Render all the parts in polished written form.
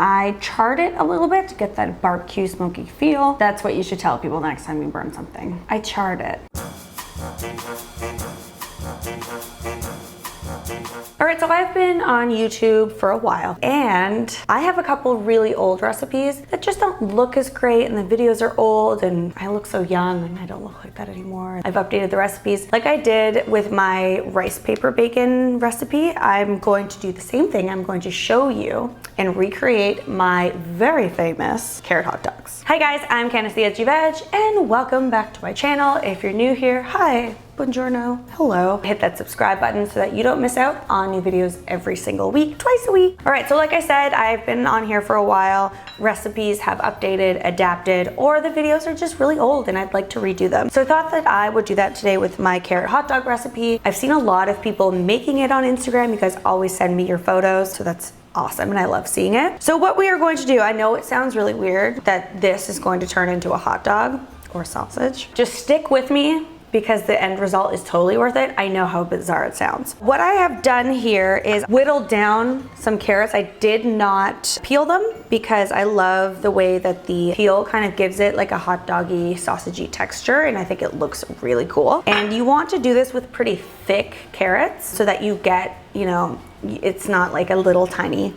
I charred it a little bit to get that barbecue smoky feel. That's what you should tell people next time you burn something. I charred it. All right, so I've been on YouTube for a while and I have a couple really old recipes that just don't look as great and the videos are old and I look so young and I don't look like that anymore. I've updated the recipes like I did with my rice paper bacon recipe. I'm going to do the same thing. I'm going to show you and recreate my very famous carrot hot dogs. Hi guys, I'm Candace the Edgy Veg and welcome back to my channel. If you're new here, hi. Buongiorno, hello. Hit that subscribe button so that you don't miss out on new videos every single week, twice a week. All right, so like I said, I've been on here for a while. Recipes have updated, adapted, or the videos are just really old and I'd like to redo them. So I thought that I would do that today with my carrot hot dog recipe. I've seen a lot of people making it on Instagram. You guys always send me your photos, so that's awesome and I love seeing it. So what we are going to do, I know it sounds really weird that this is going to turn into a hot dog or sausage. Just stick with me, because the end result is totally worth it. I know how bizarre it sounds. What I have done here is whittled down some carrots. I did not peel them because I love the way that the peel kind of gives it like a hot doggy, sausagey texture, and I think it looks really cool. And you want to do this with pretty thick carrots so that you get, you know, it's not like a little tiny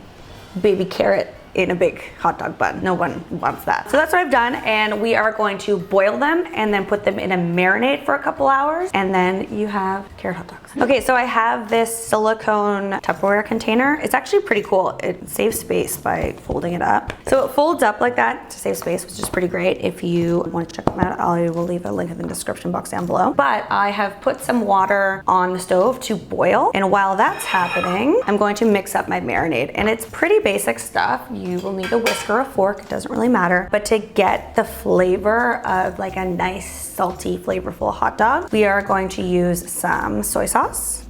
baby carrot in a big hot dog bun. No one wants that. So that's what I've done, and we are going to boil them and then put them in a marinade for a couple hours, and then you have carrot hot dogs. Okay, so I have this silicone Tupperware container. It's actually pretty cool. It saves space by folding it up. So it folds up like that to save space, which is pretty great. If you want to check them out, I will leave a link in the description box down below. But I have put some water on the stove to boil, and while that's happening, I'm going to mix up my marinade, and it's pretty basic stuff. You will need a whisk or a fork, it doesn't really matter. But to get the flavor of like a nice, salty, flavorful hot dog, we are going to use some soy sauce,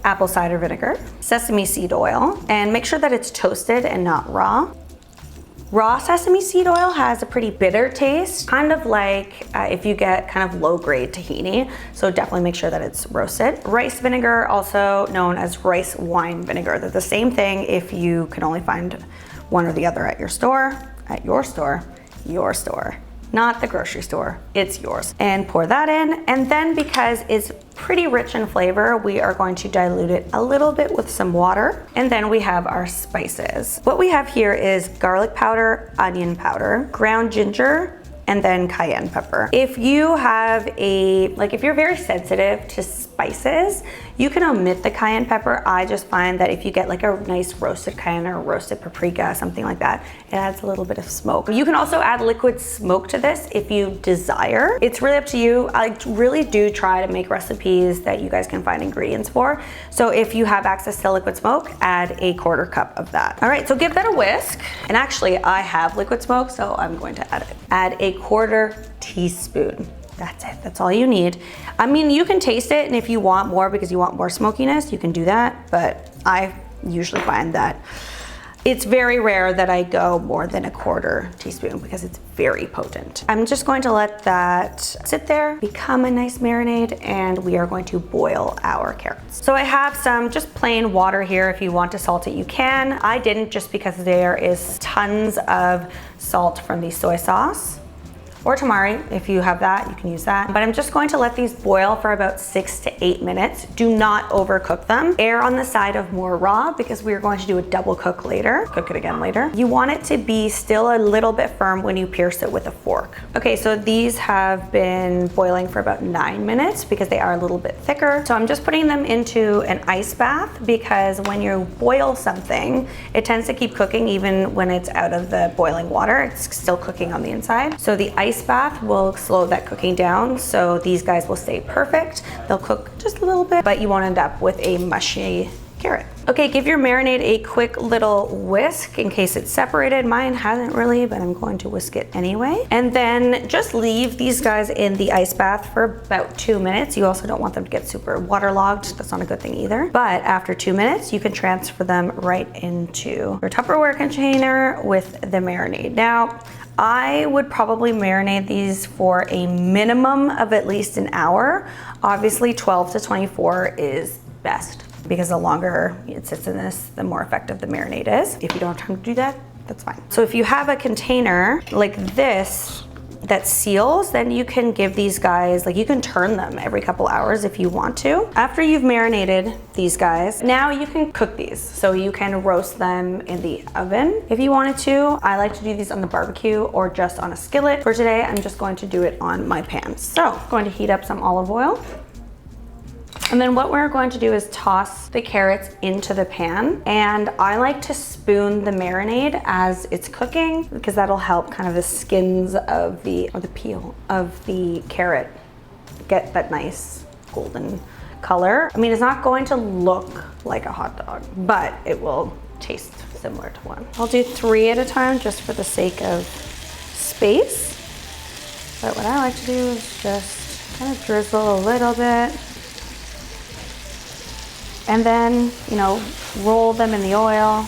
apple cider vinegar, sesame seed oil, and make sure that it's toasted and not raw. Raw sesame seed oil has a pretty bitter taste, kind of like if you get kind of low-grade tahini, so definitely make sure that it's roasted. Rice vinegar, also known as rice wine vinegar. They're the same thing if you can only find one or the other at your store, your store, not the grocery store, it's yours. And pour that in, and then because it's pretty rich in flavor, we are going to dilute it a little bit with some water, and then we have our spices. What we have here is garlic powder, onion powder, ground ginger, and then cayenne pepper. If you have if you're very sensitive to spices, you can omit the cayenne pepper. I just find that if you get like a nice roasted cayenne or roasted paprika, something like that, it adds a little bit of smoke. You can also add liquid smoke to this if you desire. It's really up to you. I really do try to make recipes that you guys can find ingredients for. So if you have access to liquid smoke, add a 1/4 cup of that. All right, so give that a whisk. And actually I have liquid smoke, so I'm going to add it. Add a 1/4 teaspoon. That's it, that's all you need. I mean, you can taste it, and if you want more because you want more smokiness, you can do that, but I usually find that it's very rare that I go more than a 1/4 teaspoon because it's very potent. I'm just going to let that sit there, become a nice marinade, and we are going to boil our carrots. So I have some just plain water here. If you want to salt it, you can. I didn't, just because there is tons of salt from the soy sauce. Or tamari, if you have that, you can use that. But I'm just going to let these boil for about 6 to 8 minutes. Do not overcook them. Err on the side of more raw because we are going to do a double cook later. Cook it again later. You want it to be still a little bit firm when you pierce it with a fork. Okay, so these have been boiling for about 9 minutes because they are a little bit thicker. So I'm just putting them into an ice bath because when you boil something, it tends to keep cooking even when it's out of the boiling water. It's still cooking on the inside. So the ice bath will slow that cooking down, so these guys will stay perfect. They'll cook just a little bit, but you won't end up with a mushy carrot. Okay, give your marinade a quick little whisk in case it's separated. Mine hasn't really, but I'm going to whisk it anyway. And then just leave these guys in the ice bath for about 2 minutes. You also don't want them to get super waterlogged. That's not a good thing either. But after 2 minutes, you can transfer them right into your Tupperware container with the marinade. Now, I would probably marinate these for a minimum of at least an hour. Obviously, 12 to 24 is best, because the longer it sits in this, the more effective the marinade is. If you don't have time to do that, that's fine. So if you have a container like this that seals, then you can give these guys, like you can turn them every couple hours if you want to. After you've marinated these guys, now you can cook these. So you can roast them in the oven if you wanted to. I like to do these on the barbecue or just on a skillet. For today, I'm just going to do it on my pan. So I'm going to heat up some olive oil. And then what we're going to do is toss the carrots into the pan. And I like to spoon the marinade as it's cooking because that'll help kind of the skins of the peel of the carrot get that nice golden color. I mean, it's not going to look like a hot dog, but it will taste similar to one. I'll do 3 at a time just for the sake of space. But what I like to do is just kind of drizzle a little bit. And then, you know, roll them in the oil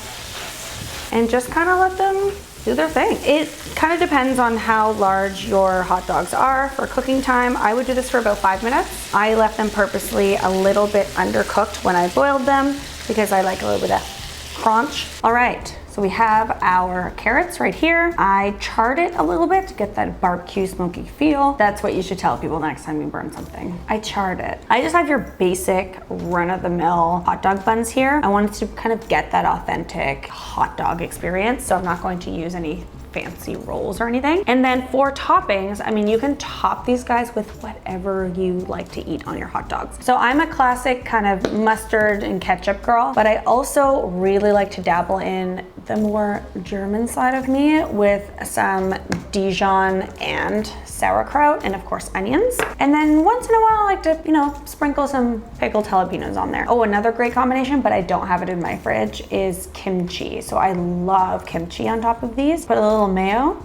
and just kind of let them do their thing. It kind of depends on how large your hot dogs are for cooking time. I would do this for about 5 minutes. I left them purposely a little bit undercooked when I boiled them because I like a little bit of crunch. All right. So we have our carrots right here. I charred it a little bit to get that barbecue smoky feel. That's what you should tell people next time you burn something. I charred it. I just have your basic run-of-the-mill hot dog buns here. I wanted to kind of get that authentic hot dog experience, so I'm not going to use any fancy rolls or anything. And then for toppings, I mean, you can top these guys with whatever you like to eat on your hot dogs. So I'm a classic kind of mustard and ketchup girl, but I also really like to dabble in the more German side of me with some Dijon and sauerkraut and of course onions. And then once in a while I like to, you know, sprinkle some pickled jalapenos on there. Oh, another great combination, but I don't have it in my fridge, is kimchi. So I love kimchi on top of these. Put a little mayo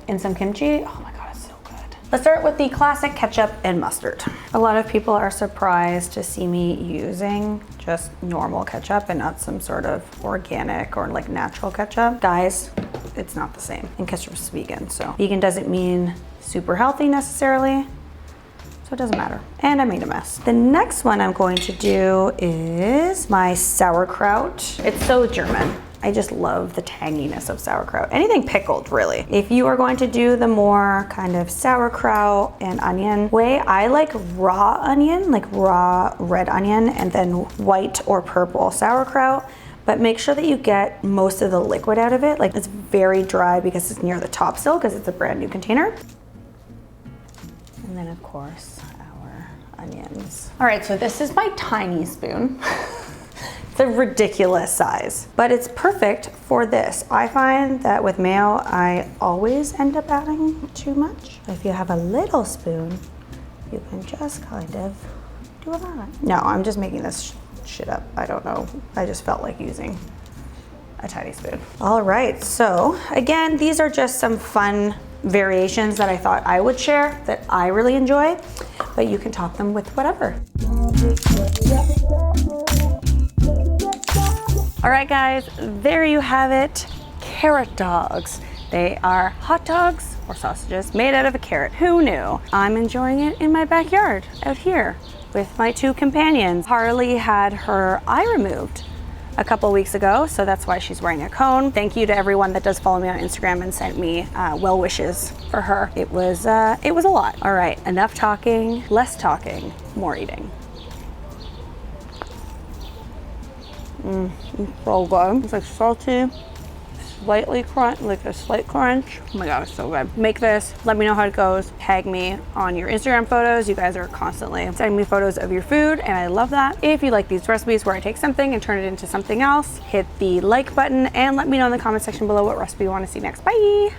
and some kimchi. Oh my God, it's so good. Let's start with the classic ketchup and mustard. A lot of people are surprised to see me using just normal ketchup and not some sort of organic or like natural ketchup. Guys, it's not the same. And ketchup's vegan, so vegan doesn't mean super healthy necessarily, so it doesn't matter. And I made a mess. The next one I'm going to do is my sauerkraut. It's so German. I just love the tanginess of sauerkraut. Anything pickled, really. If you are going to do the more kind of sauerkraut and onion way, I like raw onion, like raw red onion, and then white or purple sauerkraut. But make sure that you get most of the liquid out of it. Like, it's very dry because it's near the top still because it's a brand new container. And then of course, our onions. All right, so this is my tiny spoon. It's a ridiculous size, but it's perfect for this. I find that with mayo, I always end up adding too much. If you have a little spoon, you can just kind of do a lot. No, I'm just making this shit up. I don't know. I just felt like using a tiny spoon. All right, so again, these are just some fun variations that I thought I would share that I really enjoy, but you can top them with whatever. All right, guys, there you have it. Carrot dogs. They are hot dogs or sausages made out of a carrot. Who knew? I'm enjoying it in my backyard out here with my 2 companions. Harley had her eye removed a couple weeks ago, so that's why she's wearing a cone. Thank you to everyone that does follow me on Instagram and sent me well wishes for her. It was a lot. All right, enough talking, less talking, more eating. So good. It's like salty, slightly crunch, like a slight crunch. Oh my God, it's so good. Make this, let me know how it goes. Tag me on your Instagram photos. You guys are constantly sending me photos of your food, and I love that. If you like these recipes where I take something and turn it into something else, hit the like button and let me know in the comment section below what recipe you want to see next. Bye.